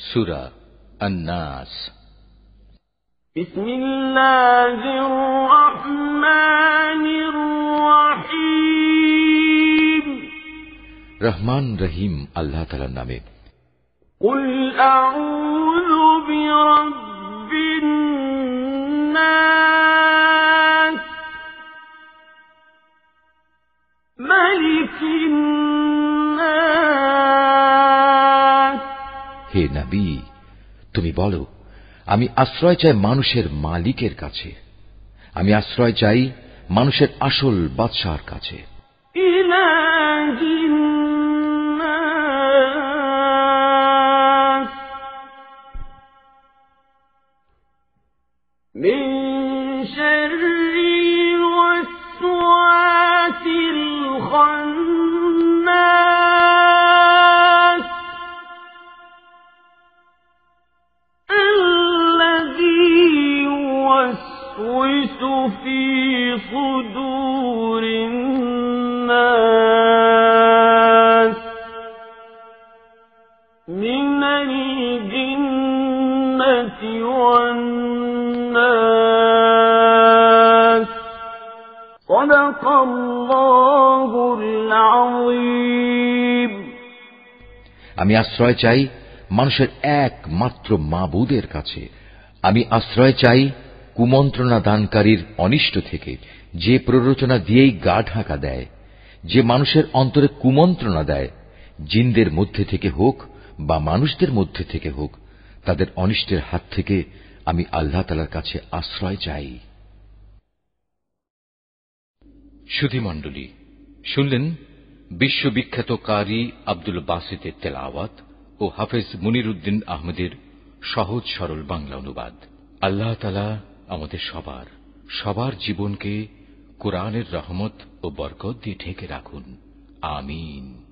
সূরা আন-নাস। বিসমিল্লাহির রহমানির রহিম। রহমান রহিম আল্লাহ তাআলার নামে। কুল আউযু বিরাব্বিন নাস মালিকিন নাস। হে নবী, তুমি বলো, আমি আশ্রয় চাই মানুষের মালিকের কাছে, আমি আশ্রয় চাই মানুষের আসল বাদশাহর কাছে। ইলাহিন নাস মিন শাররিল ওয়াসওয়াসিল খান্নাস আল্লাযী ইউওয়াসওয়িসু ফী সুদুরিন নাস মিনাল জিন্নাতি ওয়ান নাস। সাদাকাল্লাহুল আযীম। আমি আশ্রয় চাই মানুষের একমাত্র মাবুদের কাছে, আমি আশ্রয় চাই কুমন্ত্রণা দানকারীর অনিষ্ট থেকে, যে প্ররোচনা দিয়েই গা ঢাকা দেয়, যে মানুষের অন্তরে কুমন্ত্রণা দেয়, জিনদের মধ্যে থেকে হোক বা মানুষদের মধ্যে থেকে হোক, তাদের অনিষ্টের হাত থেকে আমি আল্লাহ তাআলার কাছে আশ্রয় চাই। সুধীমণ্ডলী, শুনলেন বিশ্ববিখ্যাত কারি আব্দুল বাসিতের তেলাওয়াত ও হাফেজ মুনিরউদ্দিন আহমেদের সহজ সরল বাংলা অনুবাদ। আল্লাহ তাআলা আমাদের সবার জীবনকে কোরআনের রহমত ও বরকত দিয়ে ঢেকে রাখুন। আমিন।